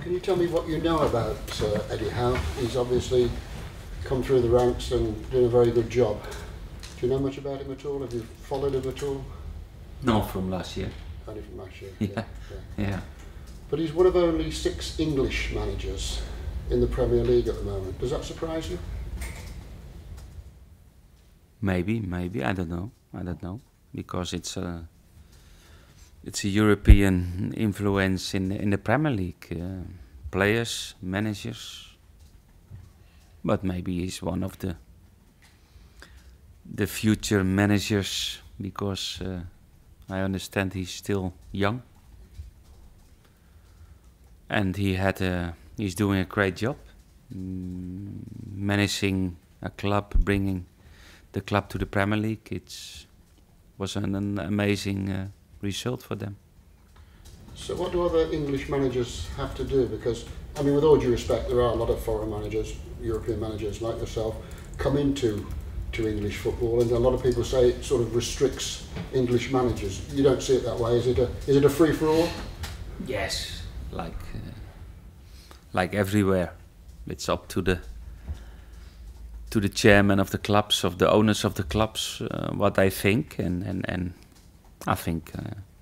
Can you tell me what you know about Eddie Howe? He's obviously come through the ranks and doing a very good job. Do you know much about him at all? Have you followed him at all? No, from last year. Only from last year. Yeah. But he's one of only 6 English managers in the Premier League at the moment. Does that surprise you? Maybe. I don't know, because it's a European influence in the Premier League. Players, managers. But maybe he's one of the future managers, because I understand he's still young, and he's doing a great job, managing a club, bringing the club to the Premier League. It was an amazing result for them. So what do other English managers have to do? Because, I mean, with all due respect, there are a lot of foreign managers, European managers like yourself, come into English football, and a lot of people say it sort of restricts English managers. You don't see it that way. Is it a free-for-all? Yes, like everywhere. It's up to the chairman of the clubs, of the owners of the clubs, what they think, and I think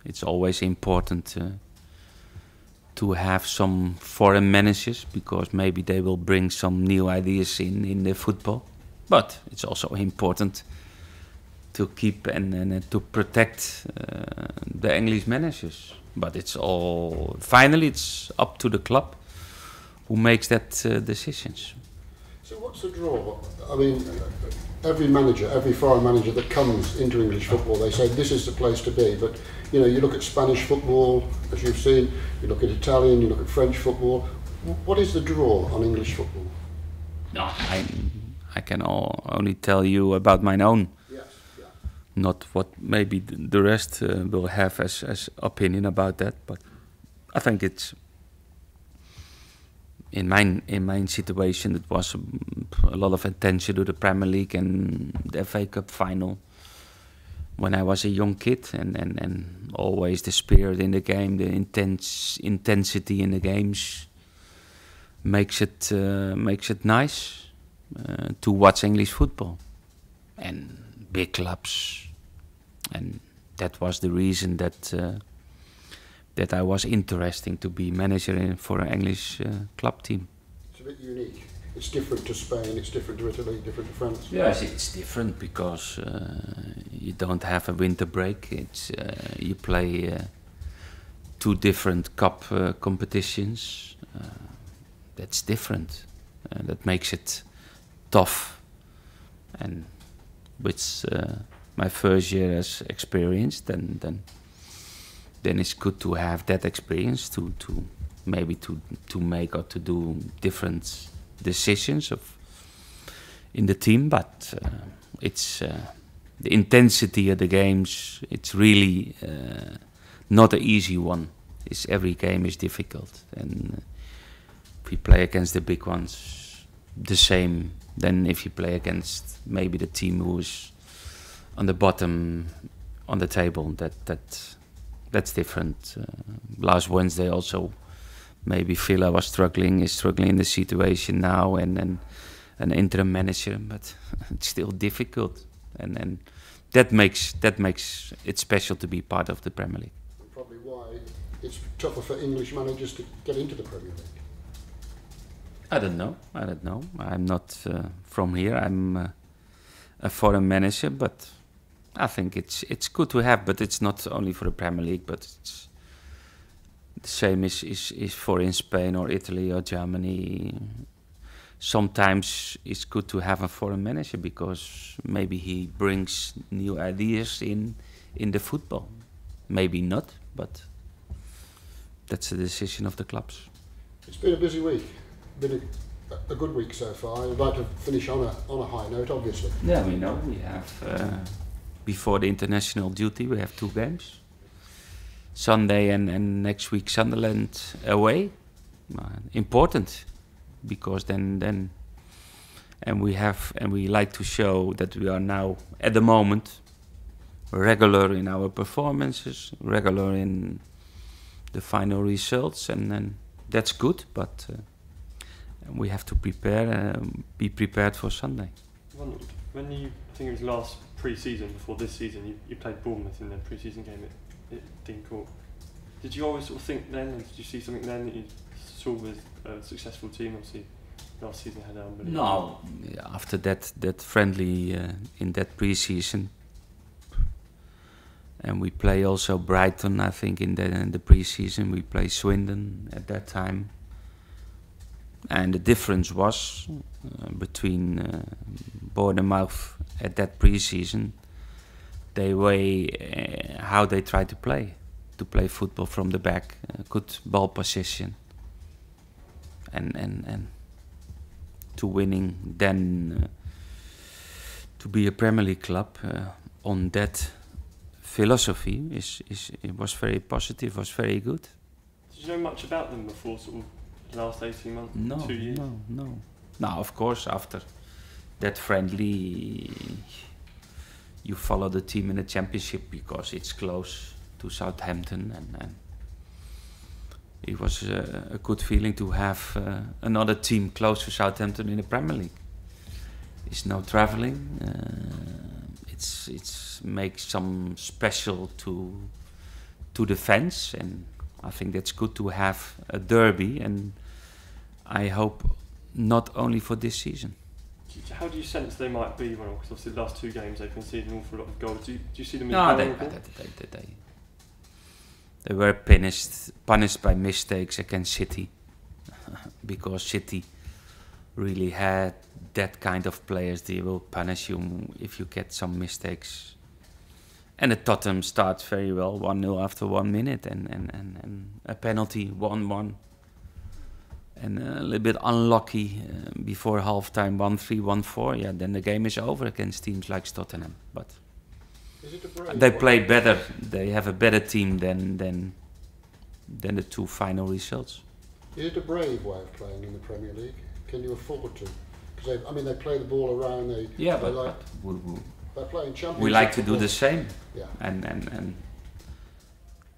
it's always important to have some foreign managers, because maybe they will bring some new ideas in the football. But it's also important to keep and to protect the English managers. But finally it's up to the club who makes that decisions. So what's the draw? I mean, every manager, every foreign manager that comes into English football, they say this is the place to be. But you know, you look at Spanish football, as you've seen, you look at Italian, you look at French football. What is the draw on English football? No, I can only tell you about my own. Yes, yeah. Not what maybe the rest will have as opinion about that. But I think it's in my situation, it was a lot of attention to the Premier League and the FA Cup final when I was a young kid, and always the spirit in the game, the intensity in the games makes it nice to watch English football and big clubs, and that was the reason that I was interesting to be manager for an English club team. It's a bit unique. It's different to Spain, it's different to Italy, different to France. Yes, it's different because you don't have a winter break. You play 2 different cup competitions. That's different. That makes it tough. And with my first year as experienced, then it's good to have that experience to maybe to make or to do different decisions in the team. But it's the intensity of the games. It's really not an easy one. Every game is difficult, and if you play against the big ones, the same. Then if you play against maybe the team who is on the bottom on the table, that's different. Last Wednesday also, maybe Villa was struggling in the situation now, and an interim manager, but it's still difficult, and that makes it special to be part of the Premier League. And probably why it's tougher for English managers to get into the Premier League. I don't know. I'm not from here. I'm a foreign manager, but I think it's good to have, but it's not only for the Premier League, but it's the same is for in Spain or Italy or Germany. Sometimes it's good to have a foreign manager because maybe he brings new ideas in the football. Maybe not, but that's the decision of the clubs. It's been a busy week. Been a good week so far. I'd like to finish on a high note, obviously. Yeah, we know we have before the international duty we have 2 games. Sunday and next week Sunderland away. Important, because then we like to show that we are now at the moment regular in our performances, regular in the final results, and then that's good, but we have to be prepared for Sunday. When I think it was last pre-season before this season, you played Bournemouth in the pre-season game at Dean Court. Did you always sort of think then, and did you see something then that you saw with a successful team? Obviously, last season had unbelievable. No, after that friendly in that pre-season, and we play also Brighton. I think in the pre-season we play Swindon at that time, and the difference was between Bournemouth at that pre-season. How they try to play football from the back, good ball position, and to winning then to be a Premier League club on that philosophy it was very positive, was very good. Did you know much about them before sort of the last 18 months, 2 years? No. Now, of course, after that friendly, you follow the team in the Championship because it's close to Southampton, and it was a good feeling to have another team close to Southampton in the Premier League. It's no travelling. It's makes some special to the fans, and I think that's good to have a derby, and I hope not only for this season. How do you sense they might be? Well, because obviously the last 2 games they've conceded an awful lot of goals. Do you see them as vulnerable? They were punished by mistakes against City because City really had that kind of players. They will punish you if you get some mistakes. And the Tottenham starts very well, 1-0 after 1 minute, and a penalty, 1-1. And a little bit unlucky before half-time, 1-3, 1-4. Yeah, then the game is over against teams like Tottenham. But they play better. They have a better team than the 2 final results. Is it a brave way of playing in the Premier League? Can you afford to? Because they play the ball around. They're playing Championship. We like to do the same. Yeah. And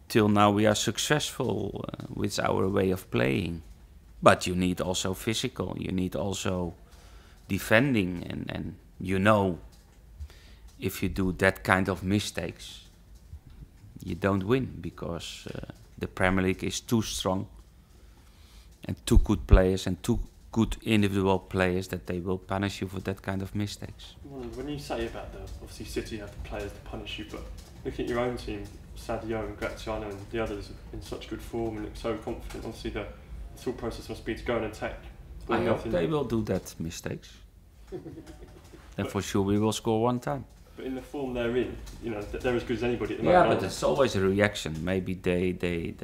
till now we are successful with our way of playing. But you need also physical. You need also defending, and if you do that kind of mistakes, you don't win because the Premier League is too strong and too good players and too good individual players that they will punish you for that kind of mistakes. When you say about obviously City have the players to punish you, but looking at your own team, Sadio and Graziano and the others in such good form and look so confident, obviously the thought process must be to go and attack. I hope they will do that mistakes. And for sure we will score 1 time. But in the form they're in, they're as good as anybody at the moment. Yeah, but it's always a reaction. Maybe they did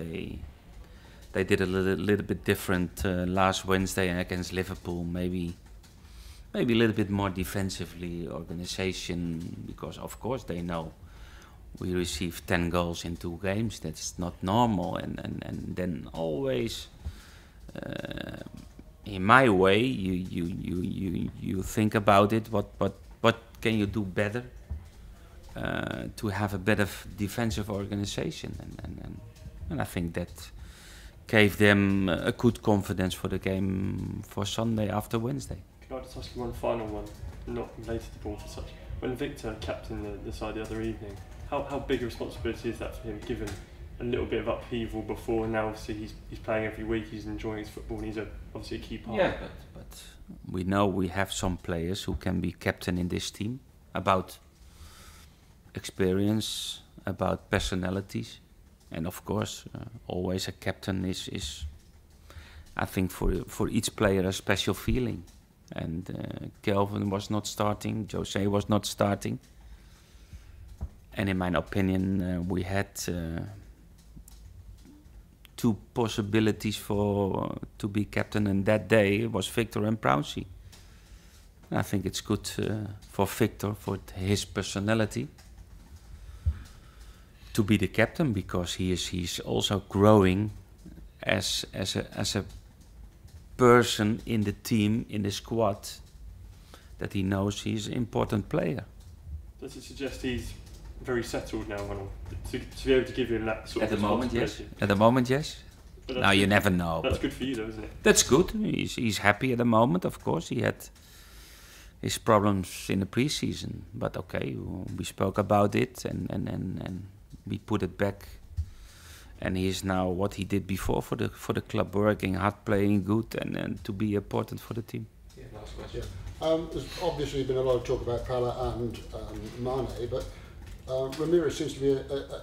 a little bit different last Wednesday against Liverpool. Maybe a little bit more defensively organisation, because of course they know we received 10 goals in 2 games. That's not normal, and then always. In my way, you think about it. What can you do better to have a better defensive organisation? And I think that gave them a good confidence for the game for Sunday after Wednesday. Can I just ask you one final one, not related to ball as such? When Victor captained the side the other evening, how big a responsibility is that for him, given a little bit of upheaval before, and now obviously he's playing every week, he's enjoying his football, and he's obviously a key part. Yeah, but we know we have some players who can be captain in this team, about experience, about personalities, and of course always a captain is I think for each player a special feeling. And Kelvin was not starting, Jose was not starting, and in my opinion we had 2 possibilities to be captain, and that day was Victor and Prowsey. I think it's good for Victor, for his personality, to be the captain, because he's also growing as a person in the team, in the squad, that he knows he's an important player. Does it suggest he's very settled now, to be able to give him that sort of responsibility? At the moment, yes. Now you never know. That's good for you, though, isn't it? That's good. He's happy at the moment. Of course, he had his problems in the pre-season, but okay, we spoke about it and we put it back. And he is now what he did before for the club, working hard, playing good, and to be important for the team. Yeah, last question. There's obviously been a lot of talk about Pala and Mane, but Ramirez seems to be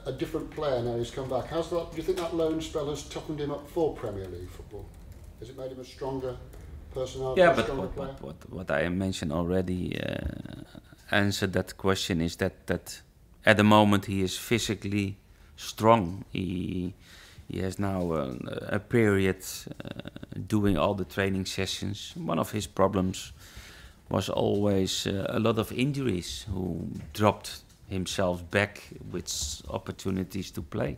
a different player now he's come back. Do you think that loan spell has toughened him up for Premier League football? Has it made him a stronger personality? Yeah, but what I mentioned already answered that question is that at the moment he is physically strong. He has now a period doing all the training sessions. One of his problems was always a lot of injuries, who dropped himself back with opportunities to play.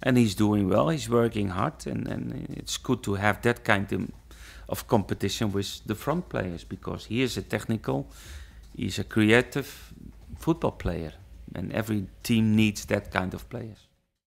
And he's doing well, he's working hard, and it's good to have that kind of competition with the front players, because he is he's a creative football player, and every team needs that kind of players.